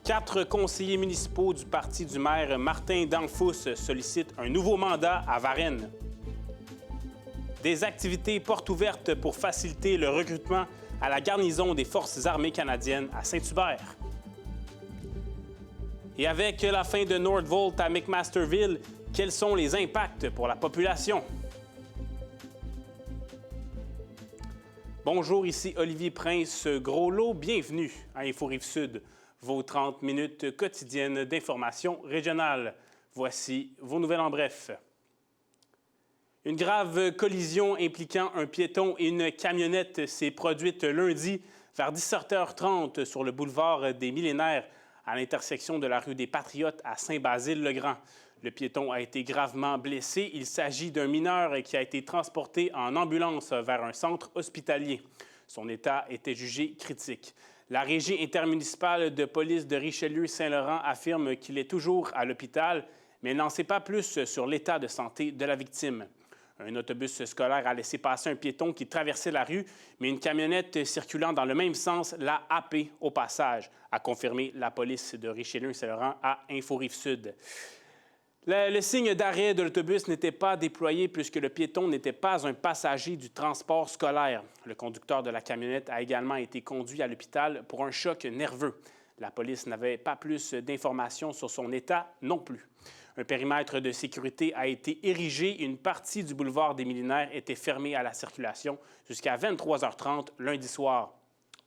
4 conseillers municipaux du parti du maire Martin Danfous sollicitent un nouveau mandat à Varennes. Des activités portes ouvertes pour faciliter le recrutement à la garnison des Forces armées canadiennes à Saint-Hubert. Et avec la fin de Northvolt à McMasterville, quels sont les impacts pour la population? Bonjour, ici Olivier Prince-Groslot. Bienvenue à Info Rive-Sud, vos 30 minutes quotidiennes d'information régionale. Voici vos nouvelles en bref. Une grave collision impliquant un piéton et une camionnette s'est produite lundi vers 17h30 sur le boulevard des Millénaires à l'intersection de la rue des Patriotes à Saint-Basile-le-Grand. Le piéton a été gravement blessé. Il s'agit d'un mineur qui a été transporté en ambulance vers un centre hospitalier. Son état était jugé critique. La Régie intermunicipale de police de Richelieu-Saint-Laurent affirme qu'il est toujours à l'hôpital, mais elle n'en sait pas plus sur l'état de santé de la victime. Un autobus scolaire a laissé passer un piéton qui traversait la rue, mais une camionnette circulant dans le même sens l'a happé au passage, a confirmé la police de Richelieu-Saint-Laurent à Info Rive-Sud. Le signe d'arrêt de l'autobus n'était pas déployé puisque le piéton n'était pas un passager du transport scolaire. Le conducteur de la camionnette a également été conduit à l'hôpital pour un choc nerveux. La police n'avait pas plus d'informations sur son état non plus. Un périmètre de sécurité a été érigé. Une partie du boulevard des Millénaires était fermée à la circulation jusqu'à 23h30 lundi soir.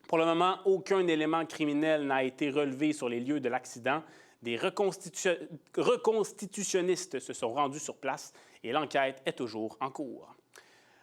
Pour le moment, aucun élément criminel n'a été relevé sur les lieux de l'accident. Des reconstitutionnistes se sont rendus sur place et l'enquête est toujours en cours.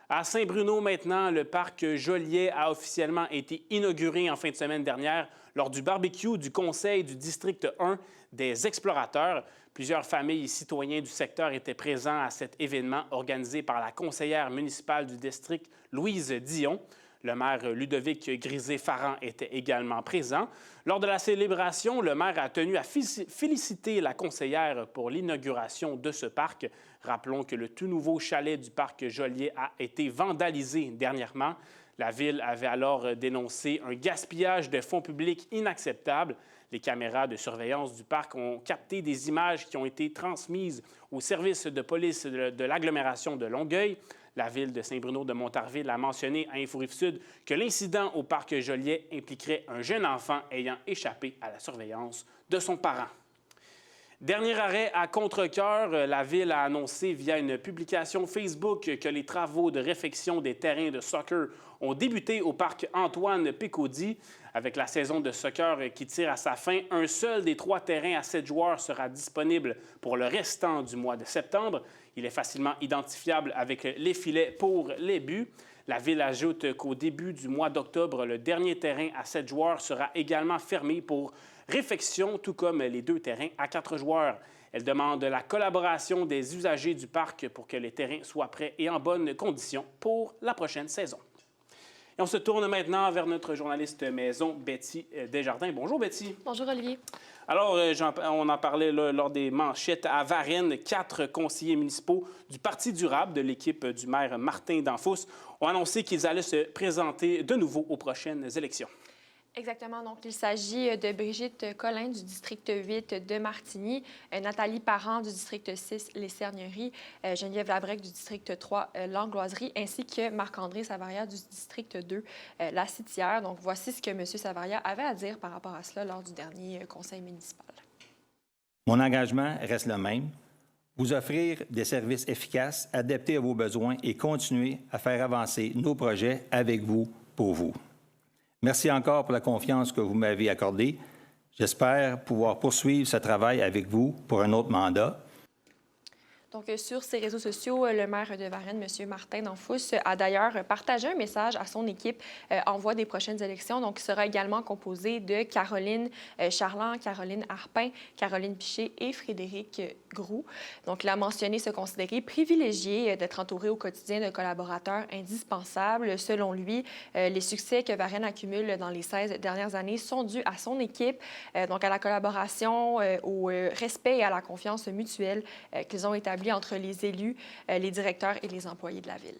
À Saint-Bruno, maintenant, le parc Joliet a officiellement été inauguré en fin de semaine dernière lors du barbecue du Conseil du District 1 des Explorateurs. Plusieurs familles et citoyens du secteur étaient présents à cet événement organisé par la conseillère municipale du district, Louise Dion. Le maire Ludovic Grisé-Farran était également présent. Lors de la célébration, le maire a tenu à féliciter la conseillère pour l'inauguration de ce parc. Rappelons que le tout nouveau chalet du parc Joliet a été vandalisé dernièrement. La Ville avait alors dénoncé un gaspillage de fonds publics inacceptable. Les caméras de surveillance du parc ont capté des images qui ont été transmises au service de police de l'agglomération de Longueuil. La Ville de Saint-Bruno-de-Montarville a mentionné à Info Rive-Sud que l'incident au parc Joliet impliquerait un jeune enfant ayant échappé à la surveillance de son parent. Dernier arrêt à contre-cœur, la Ville a annoncé via une publication Facebook que les travaux de réfection des terrains de soccer ont débuté au parc Antoine-Pécaudie. Avec la saison de soccer qui tire à sa fin, un seul des 3 terrains à 7 joueurs sera disponible pour le restant du mois de septembre. Il est facilement identifiable avec les filets pour les buts. La Ville ajoute qu'au début du mois d'octobre, le dernier terrain à 7 joueurs sera également fermé pour réfection, tout comme les 2 terrains à 4 joueurs. Elle demande la collaboration des usagers du parc pour que les terrains soient prêts et en bonne condition pour la prochaine saison. Et on se tourne maintenant vers notre journaliste maison, Betty Desjardins. Bonjour, Betty. Bonjour, Olivier. Alors, on en parlait là, lors des manchettes à Varennes. 4 conseillers municipaux du Parti durable de l'équipe du maire Martin Danfous ont annoncé qu'ils allaient se présenter de nouveau aux prochaines élections. Exactement. Donc, il s'agit de Brigitte Collin du district 8 de Martigny, Nathalie Parent du district 6, Les Cerneries, Geneviève Labrec du district 3, L'Angloiserie, ainsi que Marc-André Savaria du district 2, La Citière. Donc, voici ce que M. Savaria avait à dire par rapport à cela lors du dernier conseil municipal. Mon engagement reste le même. Vous offrir des services efficaces, adaptés à vos besoins et continuer à faire avancer nos projets avec vous, pour vous. Merci encore pour la confiance que vous m'avez accordée. J'espère pouvoir poursuivre ce travail avec vous pour un autre mandat. Donc, sur ses réseaux sociaux, le maire de Varennes, M. Martin Danfous, a d'ailleurs partagé un message à son équipe en voie des prochaines élections. Donc, il sera également composé de Caroline Charland, Caroline Arpin, Caroline Piché et Frédéric Groux. Donc, il a mentionné se considérer privilégié d'être entouré au quotidien de collaborateurs indispensables. Selon lui, les succès que Varennes accumule dans les 16 dernières années sont dus à son équipe, donc à la collaboration, au respect et à la confiance mutuelle qu'ils ont établi entre les élus, les directeurs et les employés de la Ville.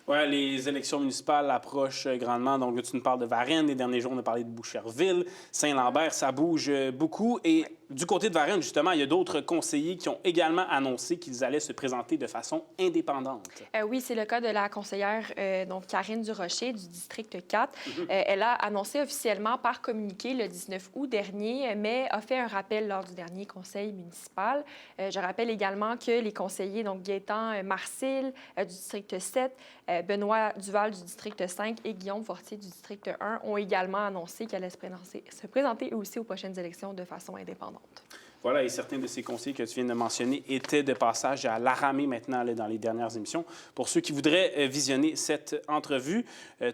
Oui, les élections municipales approchent grandement. Donc, tu nous parles de Varennes. Les derniers jours, on a parlé de Boucherville. Saint-Lambert, ça bouge beaucoup. Et du côté de Varennes, justement, il y a d'autres conseillers qui ont également annoncé qu'ils allaient se présenter de façon indépendante. Oui, c'est le cas de la conseillère donc Karine Durocher du district 4. Elle a annoncé officiellement par communiqué le 19 août dernier, mais a fait un rappel lors du dernier conseil municipal. Je rappelle également que les conseillers, donc Gaétan Marcil du district 7, Benoît Duval du district 5 et Guillaume Fortier du district 1 ont également annoncé qu'elle allait se présenter eux aussi aux prochaines élections de façon indépendante. Voilà, et certains de ces conseillers que tu viens de mentionner étaient de passage à l'Aramée maintenant là, dans les dernières émissions. Pour ceux qui voudraient visionner cette entrevue,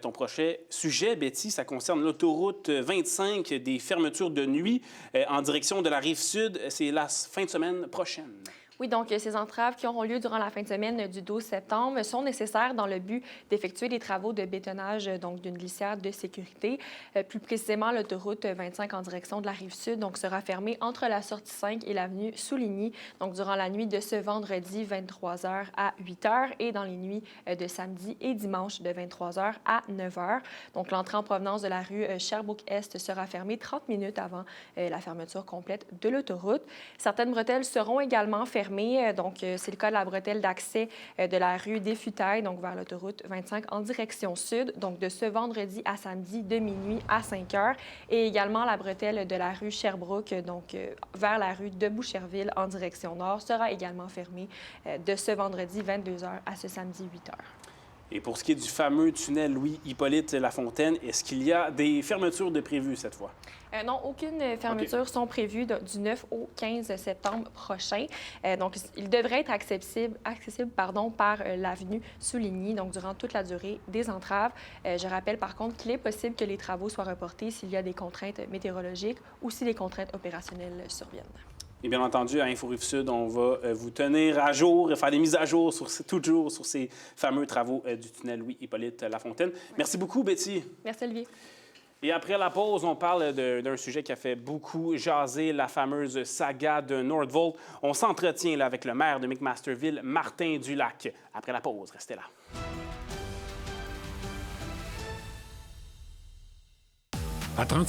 ton prochain sujet, Betty, ça concerne l'autoroute 25, des fermetures de nuit en direction de la Rive-Sud. C'est la fin de semaine prochaine. Oui, donc ces entraves qui auront lieu durant la fin de semaine du 12 septembre sont nécessaires dans le but d'effectuer des travaux de bétonnage donc d'une glissière de sécurité. Plus précisément, l'autoroute 25 en direction de la Rive-Sud donc sera fermée entre la sortie 5 et l'avenue Souligny donc durant la nuit de ce vendredi 23h à 8h et dans les nuits de samedi et dimanche de 23h à 9h. Donc l'entrée en provenance de la rue Sherbrooke-Est sera fermée 30 minutes avant la fermeture complète de l'autoroute. Certaines bretelles seront également fermées. Donc, c'est le cas de la bretelle d'accès de la rue des Futailles, donc vers l'autoroute 25 en direction sud, donc de ce vendredi à samedi de minuit à 5 heures. Et également, la bretelle de la rue Sherbrooke, donc vers la rue de Boucherville en direction nord, sera également fermée de ce vendredi 22 heures à ce samedi 8 heures. Et pour ce qui est du fameux tunnel Louis-Hippolyte Lafontaine, est-ce qu'il y a des fermetures de prévues cette fois? Non, aucune fermeture sont prévues du 9 au 15 septembre prochain. Donc, il devrait être accessible par l'avenue Souligny, donc durant toute la durée des entraves. Je rappelle par contre qu'il est possible que les travaux soient reportés s'il y a des contraintes météorologiques ou si les contraintes opérationnelles surviennent. Et bien entendu, à Info Rive-Sud, on va vous tenir à jour, faire des mises à jour toujours sur ces fameux travaux du tunnel Louis-Hippolyte Lafontaine. Merci beaucoup, Betty. Merci, Olivier. Et après la pause, on parle d'un sujet qui a fait beaucoup jaser, la fameuse saga de Northvolt. On s'entretient là, avec le maire de McMasterville, Martin Dulac. Après la pause, restez là. À 35